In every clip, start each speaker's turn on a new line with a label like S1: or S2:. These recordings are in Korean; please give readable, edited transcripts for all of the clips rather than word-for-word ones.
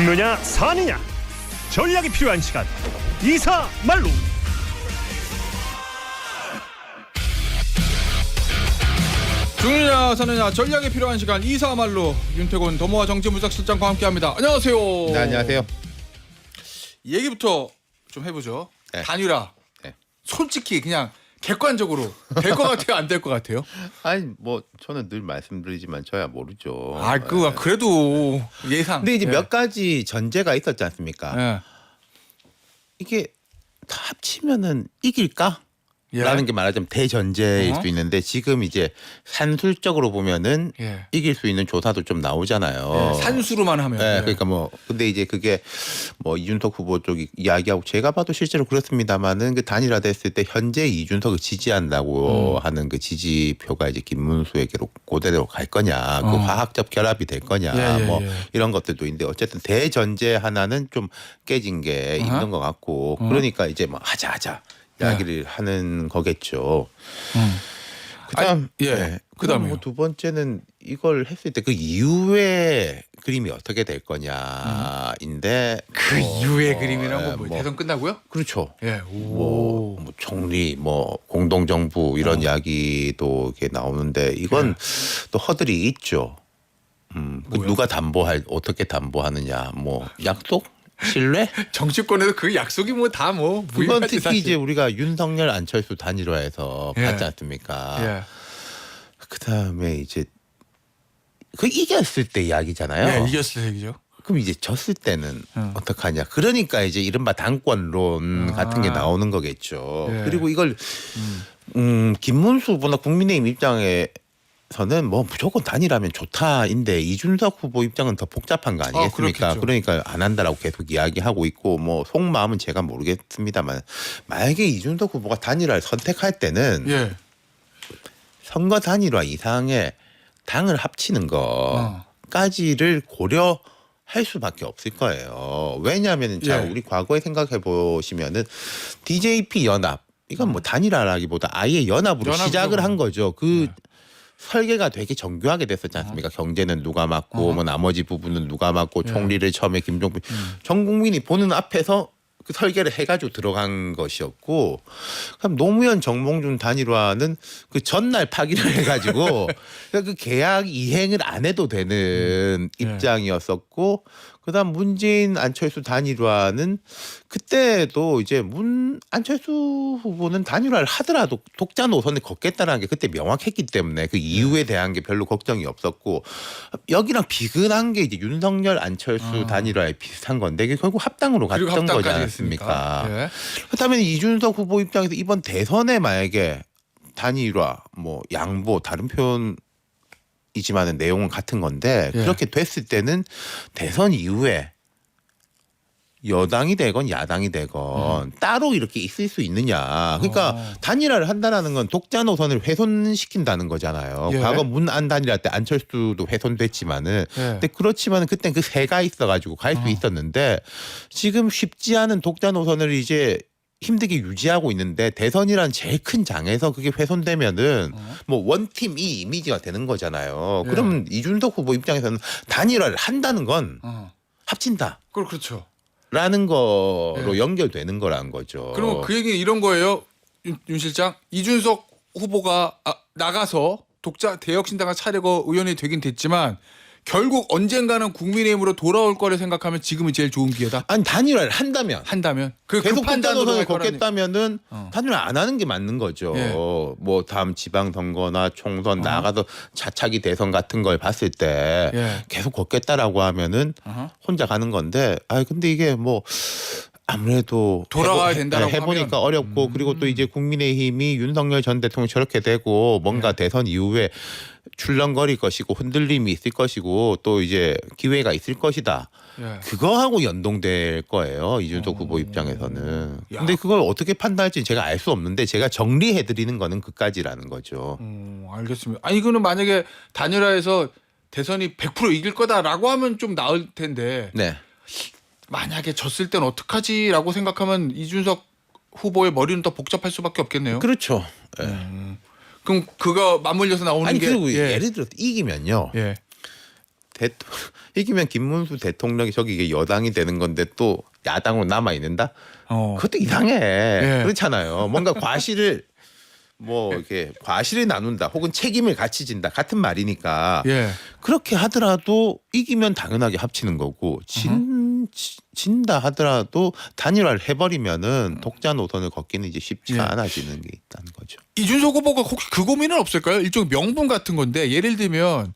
S1: 죽느냐 사느냐 전략이 필요한 시간 이사말로.
S2: 죽느냐 사느냐 전략이 필요한 시간 이사말로 윤태곤 더모아 정치분석실장과 함께합니다. 안녕하세요.
S3: 네, 안녕하세요.
S2: 얘기부터 좀 해보죠.
S3: 네.
S2: 단일화.
S3: 네.
S2: 솔직히 그냥 객관적으로 될 것 같아요, 안 될 것 같아요?
S3: 아니 뭐 저는 늘 말씀드리지만 저야 모르죠.
S2: 그래도 예상.
S3: 근데 이제
S2: 예.
S3: 몇 가지 전제가 있었지 않습니까?
S2: 예.
S3: 이게 다 합치면은 이길까?
S2: 예.
S3: 라는 게 말하자면 대전제일 수 있는데 지금 이제 산술적으로 보면은
S2: 예.
S3: 이길 수 있는 조사도 좀 나오잖아요.
S2: 예, 산수로만 하면.
S3: 네,
S2: 예.
S3: 그러니까 뭐 근데 이제 그게 뭐 이준석 후보 쪽이 이야기하고 제가 봐도 실제로 그렇습니다만은 그 단일화됐을 때 현재 이준석을 지지한다고 하는 그 지지표가 이제 김문수에게로 그대로 갈 거냐, 그 화학적 결합이 될 거냐,
S2: 예,
S3: 뭐
S2: 예.
S3: 이런 것들도 있는데 어쨌든 대전제 하나는 좀 깨진 게 있는 것 같고 그러니까 이제 뭐 하자. 이야기를 하는 거겠죠. 그다음
S2: 예. 그다음에요.
S3: 뭐 두 번째는 이걸 했을 때 그 이후의 그림이 어떻게 될 거냐인데
S2: 그 이후의 그림이란 건 뭐 대선 끝나고요?
S3: 그렇죠.
S2: 예.
S3: 뭐 총리, 뭐 공동정부 이런 이야기도 이렇게 나오는데 이건 또 허들이 있죠. 그 누가 어떻게 담보하느냐, 뭐 약속, 신뢰?
S2: 정치권에서 그 약속이 뭐 다 뭐
S3: 그건
S2: 무효하지,
S3: 특히
S2: 사실.
S3: 이제 우리가 윤석열 안철수 단일화에서
S2: 예.
S3: 봤지 않습니까?
S2: 예.
S3: 그다음에 이제 그 이겼을 때 이야기잖아요.
S2: 예, 이겼을 얘기죠.
S3: 그럼 이제 졌을 때는 어떡하냐. 그러니까 이제 이른바 당권론 같은 게 나오는 거겠죠.
S2: 예.
S3: 그리고 이걸 김문수 후보나 국민의힘 입장에서는 뭐 무조건 단일하면 좋다인데 이준석 후보 입장은 더 복잡한 거 아니겠습니까?
S2: 그렇겠죠.
S3: 그러니까 안 한다라고 계속 이야기하고 있고 뭐 속마음은 제가 모르겠습니다만 만약에 이준석 후보가 단일화를 선택할 때는
S2: 예.
S3: 선거 단일화 이상의 당을 합치는 거까지를 고려할 수밖에 없을 거예요. 왜냐하면 자, 우리 과거에 생각해 보시면은 DJP 연합 이건 뭐 단일화라기보다 아예 연합으로 시작을 한 거죠. 그 설계가 되게 정교하게 됐었지 않습니까? 경제는 누가 맡고 뭐 나머지 부분은 누가 맡고 총리를 처음에 김종필 전 국민이 보는 앞에서 그 설계를 해가지고 들어간 것이었고, 그럼 노무현 정몽준 단일화는 그 전날 파기를 해가지고 그 계약 이행을 안 해도 되는 입장이었었고, 그다음 문재인 안철수 단일화는 그때도 이제 안철수 후보는 단일화를 하더라도 독자 노선을 걷겠다라는 게 그때 명확했기 때문에 그 이유에 대한 게 별로 걱정이 없었고, 여기랑 비근한 게 이제 윤석열 안철수 단일화에 비슷한 건데 이게 결국 합당으로 갔던 거지 않습니까?
S2: 예.
S3: 그렇다면 이준석 후보 입장에서 이번 대선에 만약에 단일화, 뭐 양보, 다른 표현이지만은 내용은 같은 건데 그렇게 됐을 때는 대선 이후에 여당이 되건 야당이 되건 따로 이렇게 있을 수 있느냐. 그러니까 단일화를 한다는 건 독자 노선을 훼손시킨다는 거잖아요.
S2: 예.
S3: 과거 문안 단일화 때 안철수도 훼손됐지만은 근데 그렇지만은 그땐 그 새가 있어가지고 갈 수 있었는데 지금 쉽지 않은 독자 노선을 이제 힘들게 유지하고 있는데 대선이란 제일 큰 장에서 그게 훼손되면은 뭐 원팀 이 이미지가 되는 거잖아요. 그러면 이준석 후보 입장에서는 단일화를 한다는 건 합친다.
S2: 그렇죠.
S3: 라는 거로 연결되는 거라는 거죠.
S2: 그럼 그 얘기는 이런 거예요, 윤 실장. 이준석 후보가 나가서 독자 대혁신당을 차리고 의원이 되긴 됐지만 결국 언젠가는 국민의힘으로 돌아올 거를 생각하면 지금이 제일 좋은 기회다.
S3: 아니 단일화를 한다면
S2: 그
S3: 계속
S2: 판단으로
S3: 독자 노선을
S2: 할 거라니.
S3: 걷겠다면은 단일화 안 하는 게 맞는 거죠.
S2: 예.
S3: 뭐 다음 지방선거나 총선 나가서 자차기 대선 같은 걸 봤을 때 계속 걷겠다라고 하면은 혼자 가는 건데 근데 이게 뭐 아무래도
S2: 돌아가야 된다라고
S3: 해보니까
S2: 하면.
S3: 어렵고 그리고 또 이제 국민의힘이 윤석열 전 대통령이 저렇게 되고 뭔가 대선 이후에 출렁거릴 것이고 흔들림이 있을 것이고 또 이제 기회가 있을 것이다. 그거하고 연동될 거예요. 이준석 후보 입장에서는. 근데 그걸 어떻게 판단할지 제가 알 수 없는데 제가 정리해드리는 거는 그까지라는 거죠.
S2: 알겠습니다. 아니 이거는 만약에 단일화에서 대선이 100% 이길 거다라고 하면 좀 나을 텐데
S3: 네.
S2: 만약에 졌을 땐 어떡하지라고 생각하면 이준석 후보의 머리는 더 복잡할 수밖에 없겠네요.
S3: 그렇죠.
S2: 그럼 그거 맞물려서 나오는
S3: 아니
S2: 게
S3: 그리고 예를 들어서 이기면요. 이기면 김문수 대통령이 저기 이게 여당이 되는 건데 또 야당으로 남아 있는다. 그것도 이상해. 그렇잖아요. 뭔가 과실을 뭐 이렇게 과실을 나눈다 혹은 책임을 같이 진다 같은 말이니까 그렇게 하더라도 이기면 당연하게 합치는 거고 진다 하더라도 단일화를 해버리면은 독자 노선을 걷기는 이제 쉽지가 않아지는 게 있다는 거죠.
S2: 이준석 후보가 혹시 그 고민은 없을까요? 일종 명분 같은 건데 예를 들면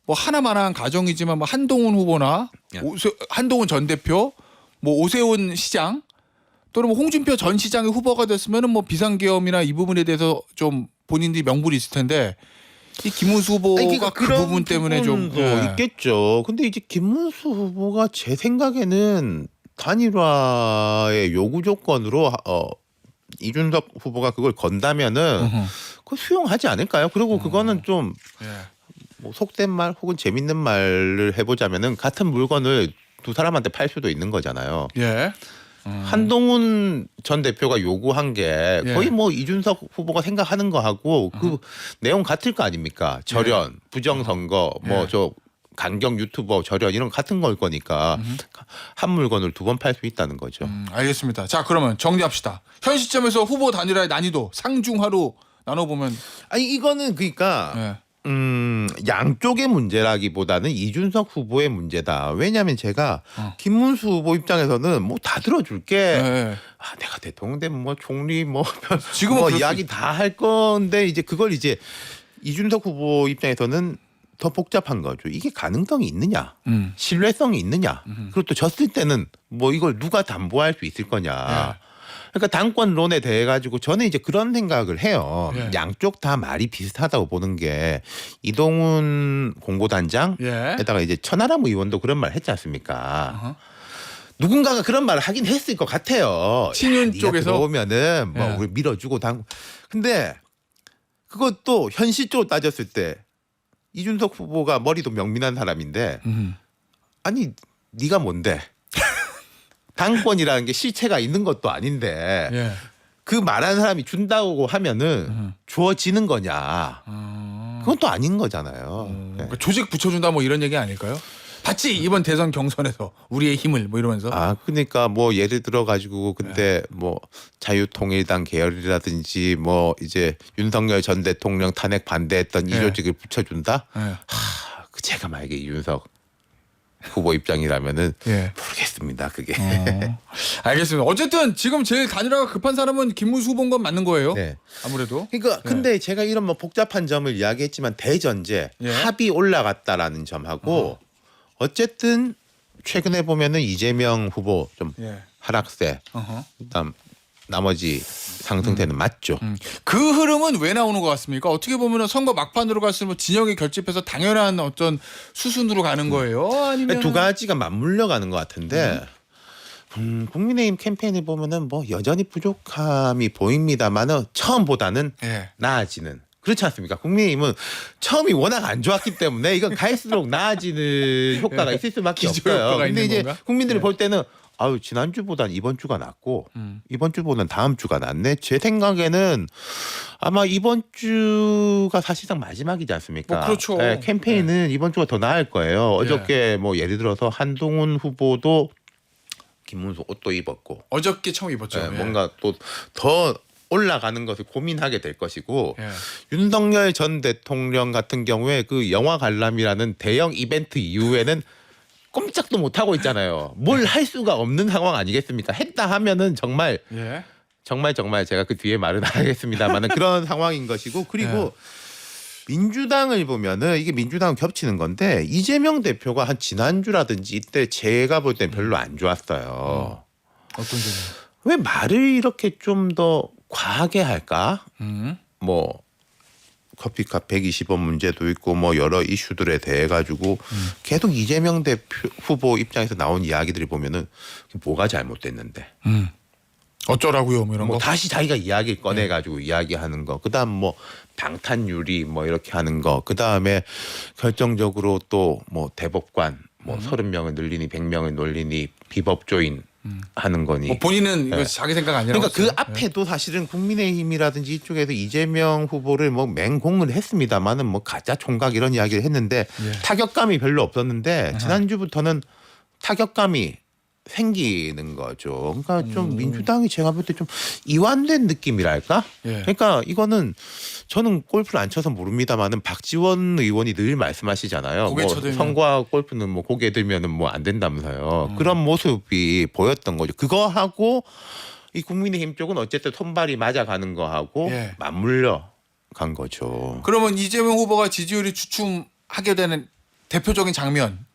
S2: 뭐 하나만한 가정이지만 뭐 한동훈 후보나 한동훈 전 대표, 뭐 오세훈 시장 또는 뭐 홍준표 전 시장의 후보가 됐으면은 뭐 비상계엄이나 이 부분에 대해서 좀 본인들이 명분이 있을 텐데 이 김문수 후보가 그 부분 때문에 좀
S3: 있겠죠. 근데 이제 김문수 후보가 제 생각에는 단일화의 요구 조건으로 이준석 후보가 그걸 건다면은 그걸 수용하지 않을까요? 그리고 그거는 좀 뭐 속된 말 혹은 재밌는 말을 해보자면은 같은 물건을 두 사람한테 팔 수도 있는 거잖아요. 한동훈 전 대표가 요구한 게 거의 뭐 이준석 후보가 생각하는 거하고 그 내용 같을 거 아닙니까? 절연, 부정선거, 뭐 저 강경 유튜버 절연 이런 같은 걸 거니까 한 물건을 두 번 팔 수 있다는 거죠.
S2: 알겠습니다. 자 그러면 정리합시다. 현 시점에서 후보 단일화의 난이도 상중하로 나눠보면
S3: 아니 이거는 그러니까 양쪽의 문제라기보다는 이준석 후보의 문제다. 왜냐하면 제가 김문수 후보 입장에서는 뭐 다 들어줄게. 아, 내가 대통령 되면 뭐 총리 뭐 지금 뭐 이야기 다 할 건데 이제 그걸 이제 이준석 후보 입장에서는 더 복잡한 거죠. 이게 가능성이 있느냐, 신뢰성이 있느냐. 그리고 또 졌을 때는 뭐 이걸 누가 담보할 수 있을 거냐. 그러니까 당권론에 대해 가지고 저는 이제 그런 생각을 해요. 양쪽 다 말이 비슷하다고 보는 게 이동훈 공보단장에다가 이제 천하람 의원도 그런 말 했지 않습니까? 누군가가 그런 말을 하긴 했을 것 같아요.
S2: 친윤 쪽에서
S3: 오면은 뭐 우리 밀어주고 근데 그것도 현실적으로 따졌을 때 이준석 후보가 머리도 명민한 사람인데 아니 네가 뭔데? 당권이라는 게 실체가 있는 것도 아닌데 그 말하는 사람이 준다고 하면은 주어지는 거냐? 그건 또 아닌 거잖아요.
S2: 그러니까 조직 붙여준다 뭐 이런 얘기 아닐까요? 봤지 이번 대선 경선에서 우리의 힘을 뭐 이러면서.
S3: 그러니까 뭐 예를 들어 가지고 그때 뭐 자유통일당 계열이라든지 뭐 이제 윤석열 전 대통령 탄핵 반대했던 이 조직을 붙여준다. 그 제가 만약에 이준석 후보 입장이라면은 모르겠습니다. 그게.
S2: 알겠습니다. 어쨌든 지금 제일 단일화가 급한 사람은 김문수 후보인 건 맞는 거예요. 아무래도.
S3: 그러니까 근데 제가 이런 뭐 복잡한 점을 이야기했지만 대전제 합이 올라갔다라는 점하고 어쨌든 최근에 보면은 이재명 후보 좀 하락세, 그다음 나머지 상승세는 맞죠.
S2: 그 흐름은 왜 나오는 것 같습니까? 어떻게 보면 선거 막판으로 갔으면 진영이 결집해서 당연한 어떤 수순으로 가는 거예요? 아니면
S3: 두 가지가 맞물려 가는 것 같은데 국민의힘 캠페인을 보면은 뭐 여전히 부족함이 보입니다만은 처음보다는 나아지는. 그렇지 않습니까? 국민의힘은 처음이 워낙 안 좋았기 때문에 이건 갈수록 나아지는 효과가 있을 수밖에 없어요. 근데 이제 국민들이 볼 때는 지난주보단 이번 주가 낫고 이번 주보다는 다음 주가 낫네. 제 생각에는 아마 이번 주가 사실상 마지막이지 않습니까?
S2: 뭐 그렇죠.
S3: 캠페인은 이번 주가 더 나을 거예요. 어저께 뭐 예를 들어서 한동훈 후보도 김문수 옷도 입었고
S2: 어저께 처음 입었죠.
S3: 뭔가 또 더 올라가는 것을 고민하게 될 것이고 윤석열 전 대통령 같은 경우에 그 영화 관람이라는 대형 이벤트 이후에는 꼼짝도 못 하고 있잖아요. 뭘 할 수가 없는 상황 아니겠습니까? 했다 하면은 정말 제가 그 뒤에 말은 안 하겠습니다만은 그런 상황인 것이고 그리고 민주당을 보면은 이게 민주당은 겹치는 건데 이재명 대표가 한 지난주라든지 이때 제가 볼 땐 별로 안 좋았어요.
S2: 어떤 점이요?
S3: 왜 말을 이렇게 좀 더 과하게 할까? 뭐 커피값 120원 문제도 있고 뭐 여러 이슈들에 대해 가지고 계속 이재명 대표 후보 입장에서 나온 이야기들이 보면은 뭐가 잘못됐는데
S2: 어쩌라고요? 뭐 이런 거.
S3: 다시 자기가 이야기를 꺼내 가지고 이야기하는 거. 그다음 뭐 방탄유리 뭐 이렇게 하는 거. 그다음에 결정적으로 또 뭐 대법관 뭐 30명을 늘리니 100명을 놀리니 비법조인 하는 거니.
S2: 뭐 본인은 이거
S3: 네.
S2: 자기 생각 아니라고.
S3: 그러니까 그 앞에도 사실은 국민의힘이라든지 이쪽에서 이재명 후보를 뭐 맹공을 했습니다만은 뭐 가짜 총각 이런 이야기를 했는데
S2: 예.
S3: 타격감이 별로 없었는데 지난주부터는 타격감이 생기는 거죠. 그러니까 좀 민주당이 제가 볼 때 좀 이완된 느낌이랄까?
S2: 예.
S3: 그러니까 이거는 저는 골프를 안 쳐서 모릅니다만은 박지원 의원이 늘 말씀하시잖아요.
S2: 고개
S3: 뭐
S2: 쳐들면.
S3: 선거와 골프는 뭐 고개 들면은 뭐 안 된다면서요. 그런 모습이 보였던 거죠. 그거 하고 이 국민의힘 쪽은 어쨌든 손발이 맞아가는 거 하고
S2: 예.
S3: 맞물려 간 거죠.
S2: 그러면 이재명 후보가 지지율이 주춤하게 되는 대표적인 장면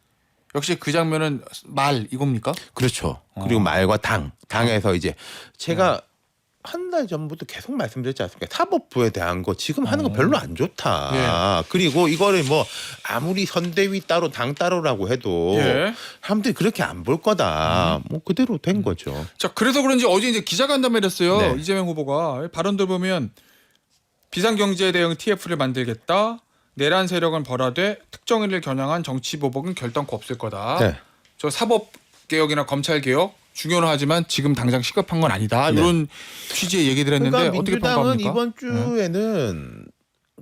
S2: 역시 그 장면은 말 이겁니까?
S3: 그렇죠. 그리고 말과 당에서 이제 제가 한 달 전부터 계속 말씀드렸지 않습니까? 사법부에 대한 거 지금 하는 거 별로 안 좋다. 그리고 이거를 뭐 아무리 선대위 따로 당 따로라고 해도
S2: 예.
S3: 사람들이 그렇게 안 볼 거다. 뭐 그대로 된 거죠.
S2: 자, 그래서 그런지 어제 이제 기자간담회를 했어요.
S3: 네.
S2: 이재명 후보가 발언들 보면 비상경제 대응 TF를 만들겠다. 내란 세력은 벌하되 특정인을 겨냥한 정치 보복은 결단코 없을 거다.
S3: 네.
S2: 저 사법 개혁이나 검찰 개혁 중요는 하지만 지금 당장 시급한 건 아니다.
S3: 네.
S2: 이런 취지의 얘기들 했는데
S3: 그러니까
S2: 어떻게
S3: 민주당은
S2: 평가합니까?
S3: 이번 주에는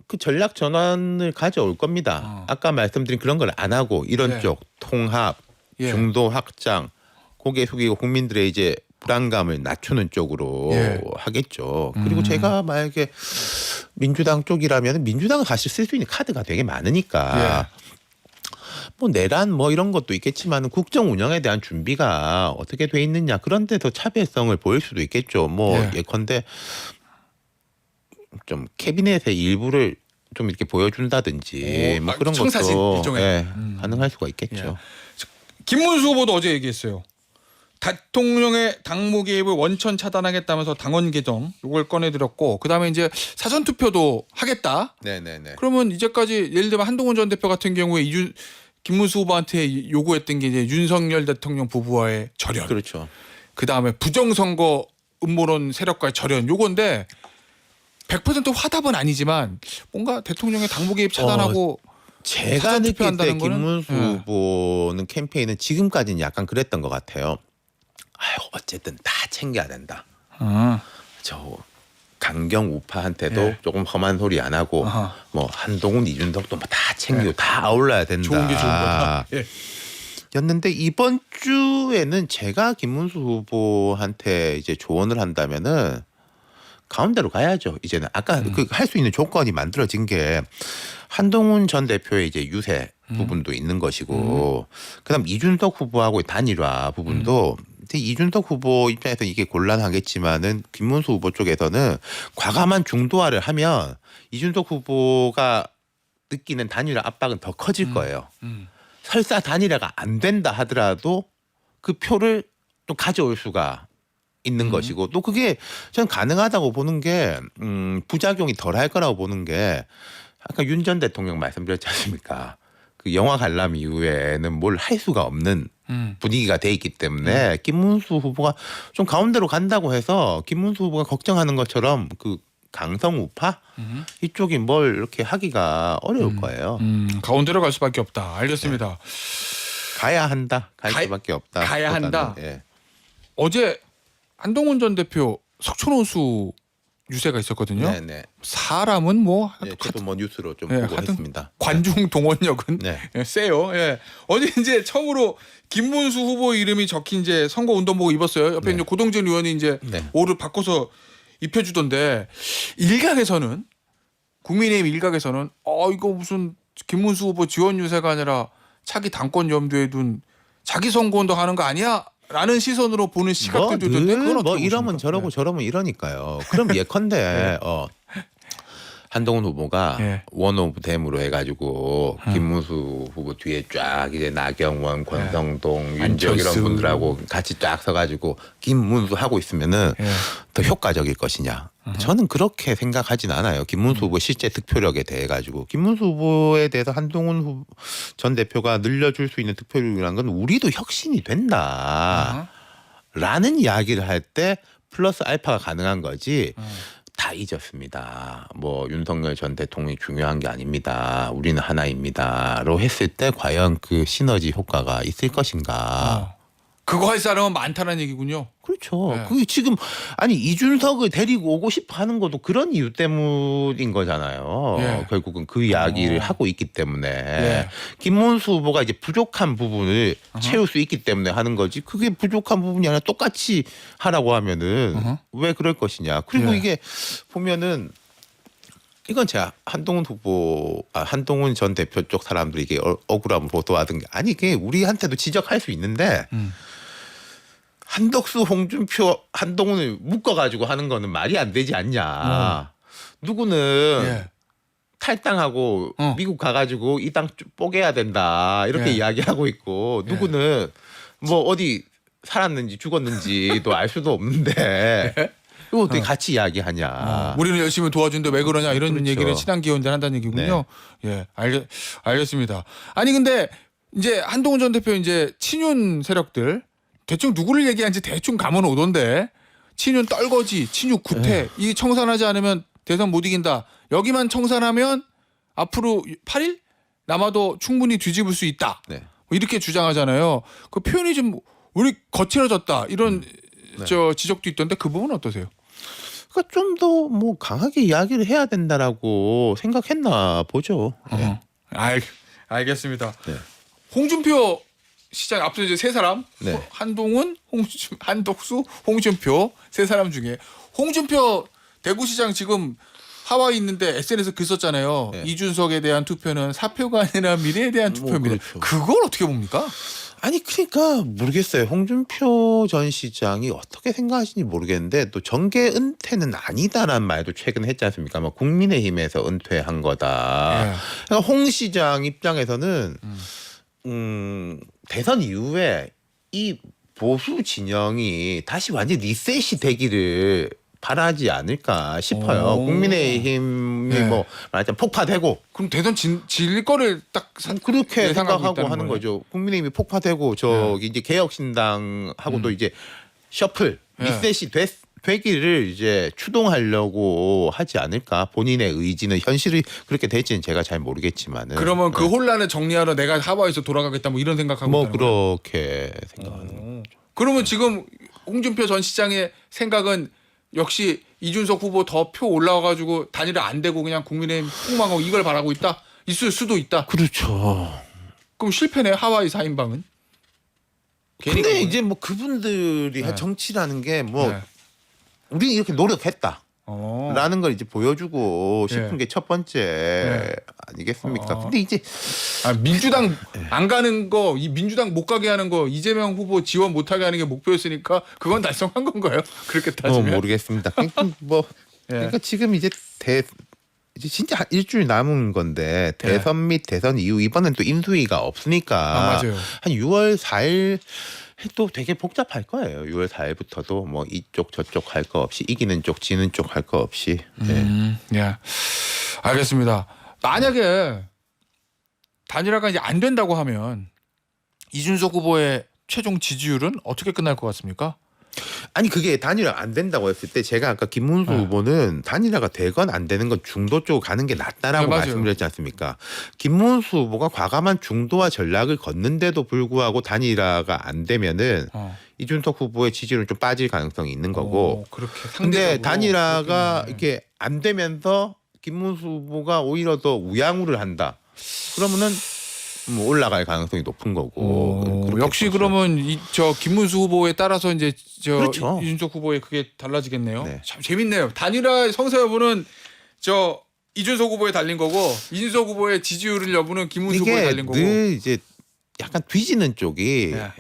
S3: 그 전략 전환을 가져올 겁니다. 아까 말씀드린 그런 걸 안 하고 이런
S2: 예.
S3: 쪽 통합,
S2: 예.
S3: 중도 확장, 고개 숙이고 국민들의 이제 불안감을 낮추는 쪽으로
S2: 예.
S3: 하겠죠. 그리고 제가 만약에 민주당 쪽이라면 민주당은 사실 쓸 수 있는 카드가 되게 많으니까 뭐 내란 뭐 이런 것도 있겠지만 국정 운영에 대한 준비가 어떻게 돼 있느냐 그런 데서 차별성을 보일 수도 있겠죠. 뭐
S2: 예.
S3: 예컨대 좀 캐비넷의 일부를 좀 이렇게 보여준다든지
S2: 오,
S3: 뭐
S2: 아,
S3: 그런
S2: 청사진
S3: 것도
S2: 일종의.
S3: 예, 가능할 수가 있겠죠.
S2: 김문수 후보도 어제 얘기했어요. 대통령의 당무 개입을 원천 차단하겠다면서 당원 개정 이걸 꺼내들었고 그다음에 이제 사전 투표도 하겠다.
S3: 네네네.
S2: 그러면 이제까지 예를 들면 한동훈 전 대표 같은 경우에 김문수 후보한테 요구했던 게 이제 윤석열 대통령 부부와의 절연.
S3: 그렇죠.
S2: 그다음에 부정선거 음모론 세력과의 절연 요건데 100% 화답은 아니지만 뭔가 대통령의 당무 개입 차단하고
S3: 제가
S2: 사전
S3: 느낄 때
S2: 투표한다는 거는?
S3: 김문수
S2: 예.
S3: 후보는 캠페인은 지금까지는 약간 그랬던 것 같아요. 아유 어쨌든 다 챙겨야 된다. 저 강경 우파한테도
S2: 예.
S3: 조금 험한 소리 안 하고
S2: 아하.
S3: 뭐 한동훈 이준석도 뭐 다 챙기고 다 아울러야 된다.
S2: 좋은 게 좋은 거다. 예.
S3: 였는데 이번 주에는 제가 김문수 후보한테 이제 조언을 한다면은 가운데로 가야죠. 이제는 아까 그 할 수 있는 조건이 만들어진 게 한동훈 전 대표의 이제 유세 부분도 있는 것이고 그다음 이준석 후보하고의 단일화 부분도 근데 이준석 후보 입장에서 이게 곤란하겠지만은 김문수 후보 쪽에서는 과감한 중도화를 하면 이준석 후보가 느끼는 단일화 압박은 더 커질 거예요. 설사 단일화가 안 된다 하더라도 그 표를 또 가져올 수가 있는 것이고 또 그게 저는 가능하다고 보는 게 부작용이 덜할 거라고 보는 게 아까 윤 전 대통령 말씀드렸지 않습니까? 그 영화 관람 이후에는 뭘 할 수가 없는 분위기가 돼 있기 때문에 김문수 후보가 좀 가운데로 간다고 해서 김문수 후보가 걱정하는 것처럼 그 강성 우파 이쪽이 뭘 이렇게 하기가 어려울 거예요.
S2: 가운데로 갈 수밖에 없다. 알겠습니다.
S3: 가야 한다. 갈 수밖에 없다.
S2: 가야 한다.
S3: 예.
S2: 어제 한동훈 전 대표 석촌호수 유세가 있었거든요.
S3: 네네.
S2: 사람은 뭐
S3: 예, 저도 뭐 뉴스로 좀
S2: 예,
S3: 보고
S2: 하여튼
S3: 했습니다.
S2: 관중 동원력은
S3: 네.
S2: 예, 세요. 예. 어제 이제 처음으로 김문수 후보 이름이 적힌 이제 선거 운동복 입었어요. 옆에
S3: 네.
S2: 이제 고동진 의원이 이제
S3: 네.
S2: 옷을 바꿔서 입혀주던데 일각에서는 국민의힘 일각에서는 이거 무슨 김문수 후보 지원 유세가 아니라 차기 당권 염두에 둔 자기 선거운동 하는 거 아니야? 라는 시선으로 보는 시각들도 있던데 그건 어떻게
S3: 뭐 이러면
S2: 보십니까?
S3: 저러고
S2: 네.
S3: 저러면 이러니까요. 그럼 예컨대 한동훈 후보가
S2: 예.
S3: 원 오브 댐으로 해가지고 김문수 후보 뒤에 쫙 이제 나경원, 권성동, 윤지혁 이런
S2: 안철수.
S3: 분들하고 같이 쫙 서가지고 김문수 하고 있으면은
S2: 예.
S3: 더 효과적일 것이냐? 저는 그렇게 생각하진 않아요. 김문수 후보 실제 득표력에 대해 가지고 김문수 후보에 대해서 한동훈 전 대표가 늘려줄 수 있는 득표율이라는 건 우리도 혁신이 된다. 라는 이야기를 할 때 플러스 알파가 가능한 거지. 다 잊었습니다. 뭐 윤석열 전 대통령이 중요한 게 아닙니다. 우리는 하나입니다.로 했을 때 과연 그 시너지 효과가 있을 것인가?
S2: 그거 할 사람은 많다는 얘기군요.
S3: 그렇죠.
S2: 네.
S3: 그게 지금 아니 이준석을 데리고 오고 싶어 하는 것도 그런 이유 때문인 거잖아요.
S2: 예.
S3: 결국은 그 이야기를
S2: 어.
S3: 하고 있기 때문에
S2: 예.
S3: 김문수 후보가 이제 부족한 부분을 채울 수 있기 때문에 하는 거지. 그게 부족한 부분이 아니라 똑같이 하라고 하면은 왜 그럴 것이냐. 그리고
S2: 예.
S3: 이게 보면은 이건 제가 한동훈 전 대표 쪽 사람들이 이게 억울함을 보도하던 게 아니 이게 우리한테도 지적할 수 있는데 한덕수, 홍준표, 한동훈을 묶어가지고 하는 거는 말이 안 되지 않냐. 누구는
S2: 예.
S3: 탈당하고 미국 가가지고 이 땅 뽀개야 된다 이렇게
S2: 예.
S3: 이야기하고 있고 누구는 뭐 어디 살았는지 죽었는지도 알 수도 없는데 이거 어떻게 같이 이야기하냐.
S2: 우리는 열심히 도와준데 왜 그러냐 이런
S3: 그렇죠.
S2: 얘기를 친한 기원들 한다는 얘기군요. 예, 알겠습니다. 아니 근데 이제 한동훈 전 대표 이제 친윤 세력들 대충 누구를 얘기하는지 대충 감은 오던데 친윤 떨거지, 친윤 구태 이 청산하지 않으면 대선 못 이긴다. 여기만 청산하면 앞으로 8일 남아도 충분히 뒤집을 수 있다.
S3: 네.
S2: 뭐 이렇게 주장하잖아요. 그 표현이 좀 우리 거칠어졌다 이런 저 지적도 있던데 그 부분은 어떠세요?
S3: 그러니까 좀 더 뭐 강하게 이야기를 해야 된다라고 생각했나 보죠. 네.
S2: 알겠습니다.
S3: 네.
S2: 홍준표 시장 앞서 이제 세 사람
S3: 네.
S2: 한동훈, 한덕수, 홍준표 세 사람 중에 홍준표 대구시장 지금 하와이 있는데 SNS 글 썼잖아요.
S3: 네.
S2: 이준석에 대한 투표는 사표가 아니라 미래에 대한
S3: 뭐
S2: 투표입니다.
S3: 그렇죠.
S2: 그걸 어떻게 봅니까?
S3: 아니 그러니까 모르겠어요. 홍준표 전 시장이 어떻게 생각하시는지 모르겠는데 또 정계 은퇴는 아니다라는 말도 최근에 했지 않습니까? 뭐 국민의힘에서 은퇴한 거다.
S2: 예.
S3: 그러니까 홍 시장 입장에서는 대선 이후에 이 보수 진영이 다시 완전 리셋이 되기를 바라지 않을까 싶어요.
S2: 오.
S3: 국민의힘이
S2: 네.
S3: 뭐 말하자면 폭파되고
S2: 그럼 대선 질 거를 딱
S3: 그렇게
S2: 예상하고
S3: 생각하고
S2: 있다는
S3: 하는
S2: 거예요?
S3: 거죠. 국민의힘이 폭파되고 저기 이제 개혁신당하고도 이제 셔플 리셋이 되기를 이제 추동하려고 하지 않을까. 본인의 의지는 현실이 그렇게 될지는 제가 잘 모르겠지만은.
S2: 그러면 그 혼란을 정리하러 내가 하와이에서 돌아가겠다 뭐 이런 생각하고
S3: 뭐
S2: 있다는 거예요?
S3: 그렇게 생각하는.
S2: 그러면 지금 홍준표 전 시장의 생각은 역시 이준석 후보 더 표 올라와가지고 단일화 안 되고 그냥 국민의힘 폭망하고 이걸 바라고 있다? 있을 수도 있다.
S3: 그렇죠.
S2: 그럼 실패네 하와이 4인방은.
S3: 근데 이제 뭐 그분들이
S2: 네.
S3: 정치라는 게 뭐
S2: 네.
S3: 우리 이렇게 노력했다. 라는 걸 이제 보여주고 싶은
S2: 예.
S3: 게 첫 번째
S2: 네.
S3: 아니겠습니까? 근데 이제
S2: 민주당 안 가는 거, 이 민주당 못 가게 하는 거, 이재명 후보 지원 못하게 하는 게 목표였으니까 그건 달성한 건가요? 그렇게 따지면.
S3: 모르겠습니다. 그러니까 지금 이제 이제 진짜 한 일주일 남은 건데 대선 및 대선 이후 이번엔 또 인수위가 없으니까
S2: 맞아요.
S3: 한 6월 4일 또 되게 복잡할 거예요. 6월 4일부터도 뭐 이쪽 저쪽 할 거 없이 이기는 쪽 지는 쪽 할 거 없이.
S2: 예. 알겠습니다. 만약에 단일화가 이제 안 된다고 하면 이준석 후보의 최종 지지율은 어떻게 끝날 것 같습니까?
S3: 아니 그게 단일화 안 된다고 했을 때 제가 아까 김문수 후보는 단일화가 되건 안 되는 건 중도 쪽으로 가는 게 낫다라고
S2: 네, 맞아요.
S3: 말씀드렸지 않습니까? 김문수 후보가 과감한 중도와 전략을 걷는데도 불구하고 단일화가 안 되면은 이준석 후보의 지지율은 좀 빠질 가능성이 있는 거고.
S2: 그렇게
S3: 근데
S2: 상대적으로
S3: 단일화가
S2: 그렇겠네.
S3: 이렇게 안 되면서 김문수 후보가 오히려 더 우양우를 한다. 그러면은 뭐 올라갈 가능성이 높은 거고. 그렇게
S2: 역시
S3: 보죠.
S2: 그러면 저 김문수 후보에 따라서 이제 저
S3: 그렇죠.
S2: 이준석 후보의 그게 달라지겠네요.
S3: 네.
S2: 참 재밌네요. 단일화 성사 여부는 저 이준석 후보에 달린 거고 이준석 후보의 지지율 여부는 김문수 후보에
S3: 이게
S2: 달린 거고.
S3: 늘 이제 약간 뒤지는 쪽이
S2: 네.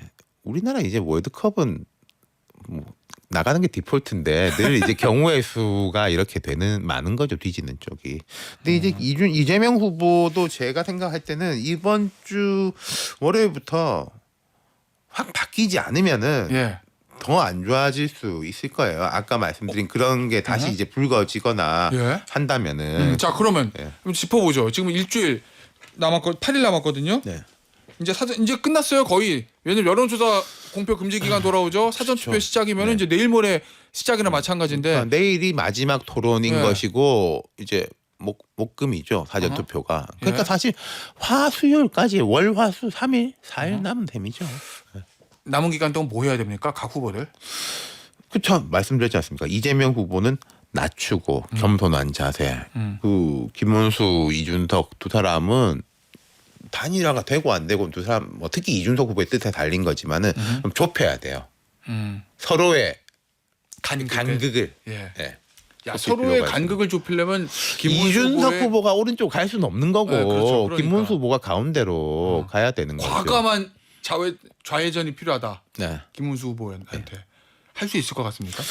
S3: 우리나라 이제 월드컵은 뭐 나가는 게 디폴트인데 늘 이제 경우의 수가 이렇게 되는 많은 거죠. 뒤지는 쪽이. 근데 이제 이재명 후보도 제가 생각할 때는 이번 주 월요일부터 확 바뀌지 않으면은
S2: 예.
S3: 더 안 좋아질 수 있을 거예요. 아까 말씀드린 그런 게 다시 이제 불거지거나
S2: 예.
S3: 한다면은.
S2: 자 그러면
S3: 네.
S2: 좀 짚어보죠. 지금 일주일 8일 남았거든요.
S3: 네.
S2: 이제 이제 끝났어요 거의. 왜냐면 여론조사 공표 금지 기간 돌아오죠. 사전 투표 시작이면 이제 내일 모레 시작이나 마찬가지인데.
S3: 내일이 마지막 토론인
S2: 네.
S3: 것이고 이제 목금이죠 사전 투표가. 그러니까
S2: 예.
S3: 사실 화수요일까지 월화수 3일 4일 남은 셈이죠.
S2: 남은 기간 동안 뭐 해야 됩니까? 각 후보들.
S3: 그쵸 말씀드렸지 않습니까? 이재명 후보는 낮추고 겸손한 자세. 그 김문수, 이준석 두 사람은 단일화가 되고 안 되고 두 사람 뭐 특히 이준석 후보의 뜻에 달린 거지만은 좀 좁혀야 돼요. 서로의 간극을.
S2: 예.
S3: 예.
S2: 야,
S3: 좁힐
S2: 서로의
S3: 필요가
S2: 간극을 좁히려면 김문수
S3: 이준석
S2: 후보의
S3: 후보가 오른쪽 갈 수는 없는 거고
S2: 네, 그렇죠. 그러니까.
S3: 김문수 후보가 가운데로 가야 되는 거죠.
S2: 과감한 좌회전이 필요하다.
S3: 네.
S2: 김문수 후보한테 할 수 있을 것 같습니까?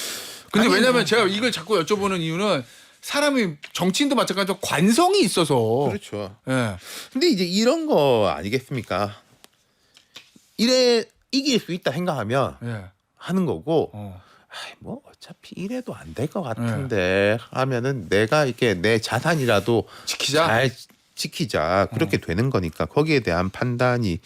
S2: 근데 왜냐하면 제가 이걸 자꾸 여쭤보는 이유는 사람이 정치인도 마찬가지로 관성이 있어서.
S3: 그렇죠.
S2: 예.
S3: 근데 이제 이런 거 아니겠습니까? 이길 수 있다 생각하면
S2: 예.
S3: 하는 거고
S2: 어.
S3: 아이, 뭐 어차피 이래도 안 될 것 같은데 하면은 내가 이렇게 내 자산이라도
S2: 지키자.
S3: 잘 지키자 그렇게 되는 거니까 거기에 대한 판단이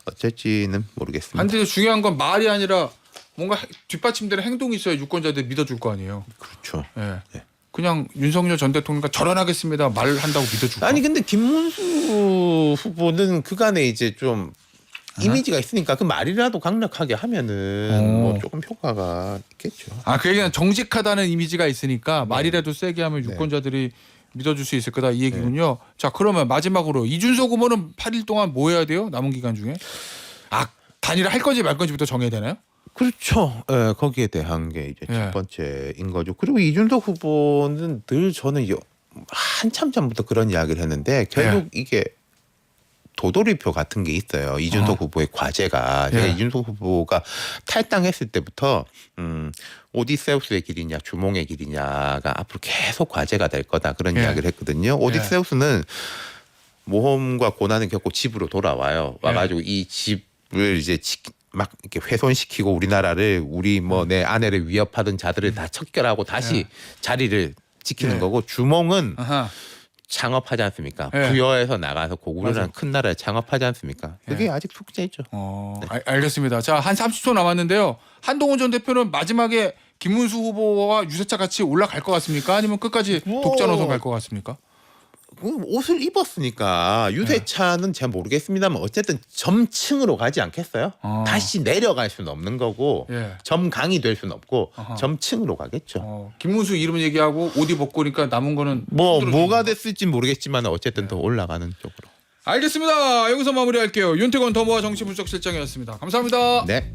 S3: 어쩔지는 모르겠습니다.
S2: 한데 중요한 건 말이 아니라 뭔가 뒷받침되는 행동이 있어야 유권자들 믿어줄 거 아니에요.
S3: 그렇죠.
S2: 예.
S3: 네.
S2: 그냥 윤석열 전 대통령과 절연하겠습니다 말한다고 믿어줄까?
S3: 아니 근데 김문수 후보는 그간에 이제 좀 이미지가 있으니까 그 말이라도 강력하게 하면은 뭐 조금 효과가 있겠죠.
S2: 그 얘기는 정직하다는 이미지가 있으니까 말이라도 세게 하면 유권자들이 믿어줄 수 있을 거다 이 얘기군요. 자 그러면 마지막으로 이준석 후보는 8일 동안 뭐 해야 돼요? 남은 기간 중에? 단일화 할 건지 말 건지부터 정해야 되나요?
S3: 그렇죠. 예, 거기에 대한 게 이제 첫 번째인 거죠. 그리고 이준석 후보는 늘 저는 한참 전부터 그런 이야기를 했는데 결국 이게 도돌이표 같은 게 있어요. 이준석 후보의 과제가 제가 이준석 후보가 탈당했을 때부터 오디세우스의 길이냐 주몽의 길이냐가 앞으로 계속 과제가 될 거다 그런 이야기를 했거든요. 오디세우스는 모험과 고난을 겪고 집으로 돌아와요. 와가지고 이 집을 이제 막 이렇게 훼손시키고 우리나라를 우리 뭐 내 아내를 위협하던 자들을 다 척결하고 다시 자리를 지키는 거고 주몽은 창업하지 않습니까? 부여에서 나가서 고구려라는 큰 나라에 창업하지 않습니까? 그게 아직 숙제죠.
S2: 알겠습니다. 자, 한 30초 남았는데요. 한동훈 전 대표는 마지막에 김문수 후보와 유세차 같이 올라갈 것 같습니까? 아니면 끝까지 독자 노선 갈 것 같습니까?
S3: 옷을 입었으니까 유세차는 잘 모르겠습니다만 어쨌든 점층으로 가지 않겠어요? 다시 내려갈 수는 없는 거고 점강이 될 수는 없고 점층으로 가겠죠.
S2: 김문수 이름 얘기하고 옷 입었고 그러니까 남은 거는
S3: 뭐가 됐을지 모르겠지만 어쨌든 더 올라가는 쪽으로.
S2: 알겠습니다. 여기서 마무리할게요. 윤태권 더모아 정치분석실장이었습니다. 감사합니다.
S3: 네.